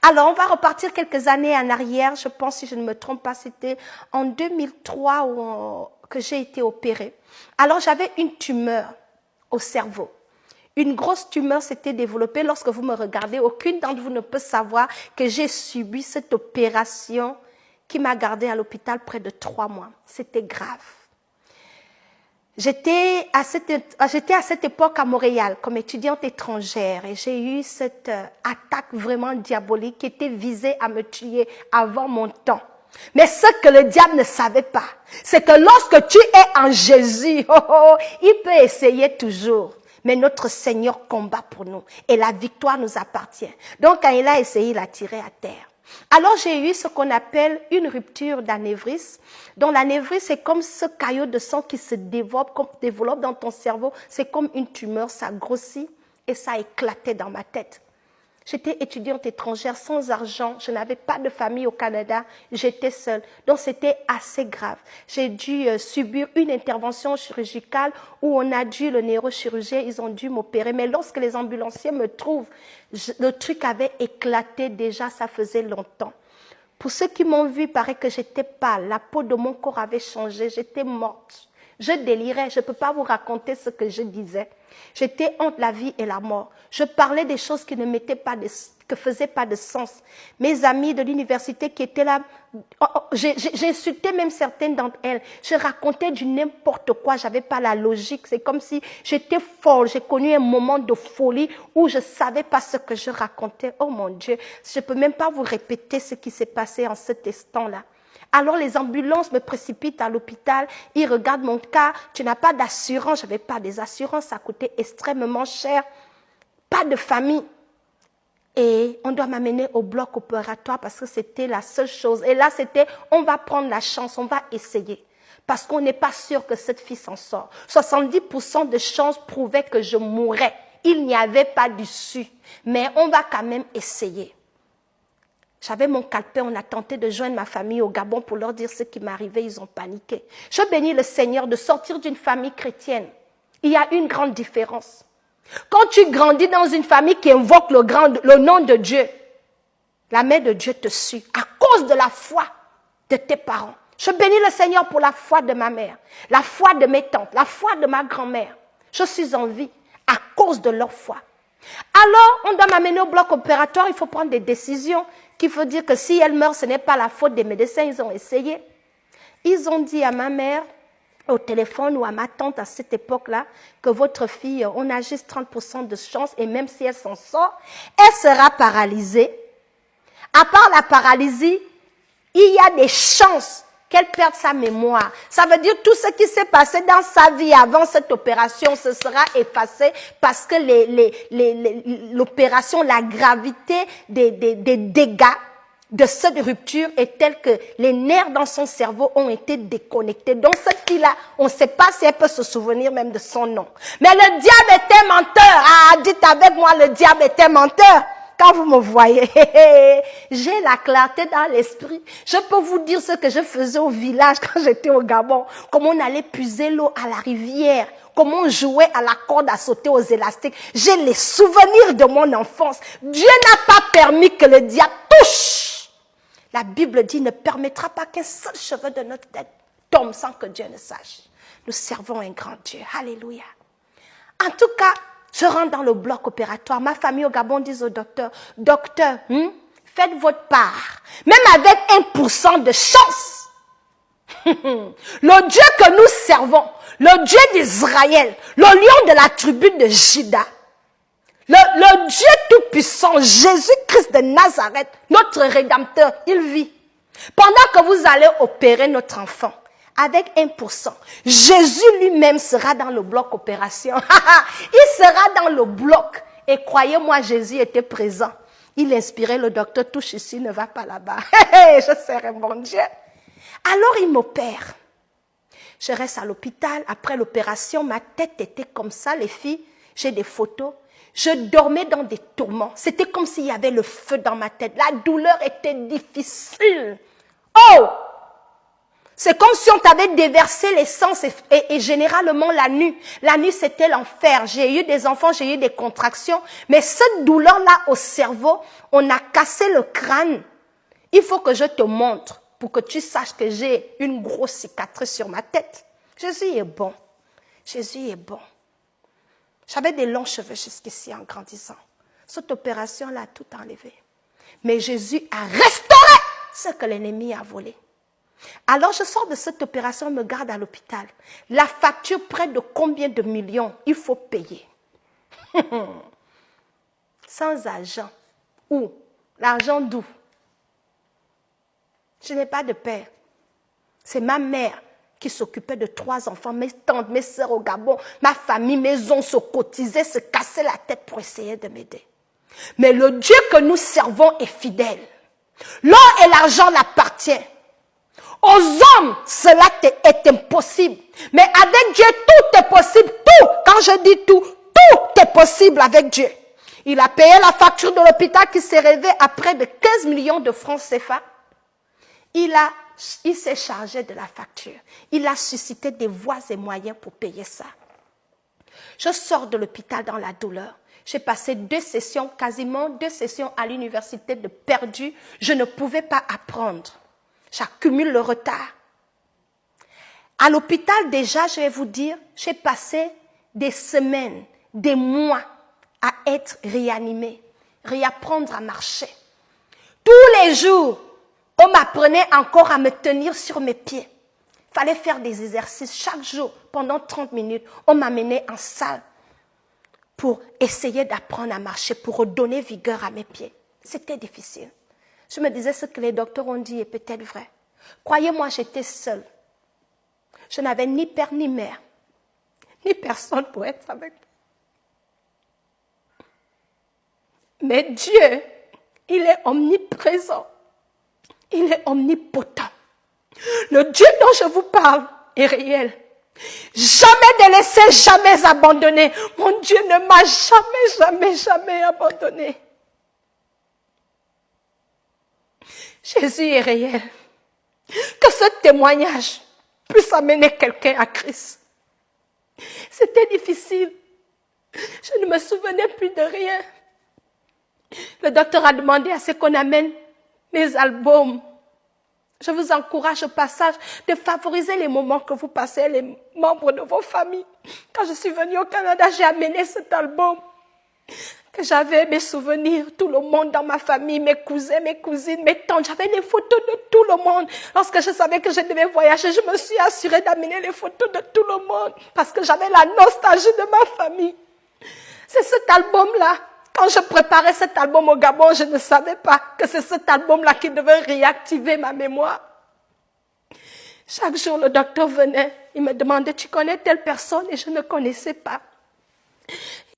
Alors, on va repartir quelques années en arrière. Je pense, si je ne me trompe pas, c'était en 2003 que j'ai été opérée. Alors, j'avais une tumeur au cerveau. Une grosse tumeur s'était développée. Lorsque vous me regardez, aucune d'entre vous ne peut savoir que j'ai subi cette opération qui m'a gardée à l'hôpital près de 3 mois. C'était grave. J'étais à cette époque à Montréal comme étudiante étrangère et j'ai eu cette attaque vraiment diabolique qui était visée à me tuer avant mon temps. Mais ce que le diable ne savait pas, c'est que lorsque tu es en Jésus, il peut essayer toujours. Mais notre Seigneur combat pour nous et la victoire nous appartient. Donc quand il a essayé, il a tiré à terre. Alors j'ai eu ce qu'on appelle une rupture d'anévrisme. Donc l'anévrisme, c'est comme ce caillot de sang qui se développe dans ton cerveau. C'est comme une tumeur, ça grossit et ça éclatait dans ma tête. J'étais étudiante étrangère sans argent, je n'avais pas de famille au Canada, j'étais seule. Donc c'était assez grave. J'ai dû subir une intervention chirurgicale où on a dû, le neurochirurgien, ils ont dû m'opérer. Mais lorsque les ambulanciers me trouvent, le truc avait éclaté déjà, ça faisait longtemps. Pour ceux qui m'ont vu, il paraît que j'étais pâle, la peau de mon corps avait changé, j'étais morte. Je délirais, je ne peux pas vous raconter ce que je disais. J'étais entre la vie et la mort. Je parlais des choses qui ne faisaient pas de sens. Mes amies de l'université qui étaient là, j'insultais même certaines d'entre elles. Je racontais du n'importe quoi, j'avais pas la logique. C'est comme si j'étais folle. J'ai connu un moment de folie où je savais pas ce que je racontais. Oh mon Dieu, je peux même pas vous répéter ce qui s'est passé en cet instant-là. Alors les ambulances me précipitent à l'hôpital, ils regardent mon cas, tu n'as pas d'assurance, je n'avais pas des assurances, ça coûtait extrêmement cher, pas de famille. Et on doit m'amener au bloc opératoire parce que c'était la seule chose. Et là c'était, on va prendre la chance, on va essayer. Parce qu'on n'est pas sûr que cette fille s'en sort. 70% de chances prouvaient que je mourrais. Il n'y avait pas d'issue. Mais on va quand même essayer. J'avais mon calepin, on a tenté de joindre ma famille au Gabon pour leur dire ce qui m'arrivait, ils ont paniqué. Je bénis le Seigneur de sortir d'une famille chrétienne. Il y a une grande différence. Quand tu grandis dans une famille qui invoque le nom de Dieu, la main de Dieu te suit à cause de la foi de tes parents. Je bénis le Seigneur pour la foi de ma mère, la foi de mes tantes, la foi de ma grand-mère. Je suis en vie à cause de leur foi. Alors, on doit m'amener au bloc opératoire, il faut prendre des décisions, qu'il faut dire que si elle meurt, ce n'est pas la faute des médecins, ils ont essayé. Ils ont dit à ma mère, au téléphone ou à ma tante à cette époque-là, que votre fille, on a juste 30% de chance et même si elle s'en sort, elle sera paralysée. À part la paralysie, il y a des chances qu'elle perde sa mémoire. Ça veut dire tout ce qui s'est passé dans sa vie avant cette opération, ce sera effacé parce que l'opération, la gravité des dégâts de cette rupture est telle que les nerfs dans son cerveau ont été déconnectés. Donc cette fille-là, on ne sait pas si elle peut se souvenir même de son nom. Mais le diable était menteur. Ah, dites avec moi, le diable était menteur. Quand vous me voyez, j'ai la clarté dans l'esprit. Je peux vous dire ce que je faisais au village quand j'étais au Gabon. Comment on allait puiser l'eau à la rivière. Comment on jouait à la corde à sauter aux élastiques. J'ai les souvenirs de mon enfance. Dieu n'a pas permis que le diable touche. La Bible dit, ne permettra pas qu'un seul cheveu de notre tête tombe sans que Dieu ne sache. Nous servons un grand Dieu. Alléluia. En tout cas, je rentre dans le bloc opératoire. Ma famille au Gabon dit au docteur, docteur, faites votre part. Même avec 1% de chance. Le Dieu que nous servons, le Dieu d'Israël, le lion de la tribu de Juda, le Dieu tout-puissant, Jésus-Christ de Nazareth, notre Rédempteur, il vit. Pendant que vous allez opérer notre enfant, avec 1%, Jésus lui-même sera dans le bloc opération. Il sera dans le bloc. Et croyez-moi, Jésus était présent. Il inspirait le docteur, touche ici, ne va pas là-bas. Je serai mon Dieu. Alors il m'opère. Je reste à l'hôpital. Après l'opération, ma tête était comme ça, les filles. J'ai des photos. Je dormais dans des tourments. C'était comme s'il y avait le feu dans ma tête. La douleur était difficile. Oh! C'est comme si on t'avait déversé l'essence et généralement la nuit. La nuit, c'était l'enfer. J'ai eu des enfants, j'ai eu des contractions. Mais cette douleur-là au cerveau, on a cassé le crâne. Il faut que je te montre pour que tu saches que j'ai une grosse cicatrice sur ma tête. Jésus est bon. Jésus est bon. J'avais des longs cheveux jusqu'ici en grandissant. Cette opération-là a tout enlevé. Mais Jésus a restauré ce que l'ennemi a volé. Alors je sors de cette opération, me garde à l'hôpital. La facture, près de combien de millions il faut payer? Sans argent. Où? L'argent d'où? Je n'ai pas de père. C'est ma mère qui s'occupait de 3 enfants, mes tantes, mes sœurs au Gabon, ma famille, mes oncles se cotisaient, se cassaient la tête pour essayer de m'aider. Mais le Dieu que nous servons est fidèle. L'or et l'argent l'appartiennent. Aux hommes, cela est impossible. Mais avec Dieu, tout est possible. Tout. Quand je dis tout, tout est possible avec Dieu. Il a payé la facture de l'hôpital qui s'est élevée à près de 15 millions de francs CFA. Il s'est chargé de la facture. Il a suscité des voies et moyens pour payer ça. Je sors de l'hôpital dans la douleur. J'ai passé 2 sessions, quasiment 2 sessions à l'université de perdu. Je ne pouvais pas apprendre. J'accumule le retard. À l'hôpital, déjà, je vais vous dire, j'ai passé des semaines, des mois à être réanimée, réapprendre à marcher. Tous les jours, on m'apprenait encore à me tenir sur mes pieds. Il fallait faire des exercices chaque jour, pendant 30 minutes. On m'amenait en salle pour essayer d'apprendre à marcher, pour redonner vigueur à mes pieds. C'était difficile. Je me disais, ce que les docteurs ont dit est peut-être vrai. Croyez-moi, j'étais seule. Je n'avais ni père ni mère, ni personne pour être avec moi. Mais Dieu, il est omniprésent. Il est omnipotent. Le Dieu dont je vous parle est réel. Jamais délaissé, jamais abandonné. Mon Dieu ne m'a jamais abandonné. Jésus est réel. Que ce témoignage puisse amener quelqu'un à Christ. C'était difficile. Je ne me souvenais plus de rien. Le docteur a demandé à ce qu'on amène mes albums. Je vous encourage au passage de favoriser les moments que vous passez avec les membres de vos familles. Quand je suis venue au Canada, j'ai amené cet album. Que j'avais mes souvenirs, tout le monde dans ma famille, mes cousins, mes cousines, mes tantes. J'avais les photos de tout le monde. Lorsque je savais que je devais voyager, je me suis assurée d'amener les photos de tout le monde parce que j'avais la nostalgie de ma famille. C'est cet album-là. Quand je préparais cet album au Gabon, je ne savais pas que c'est cet album-là qui devait réactiver ma mémoire. Chaque jour, le docteur venait, il me demandait, tu connais telle personne? Et je ne connaissais pas.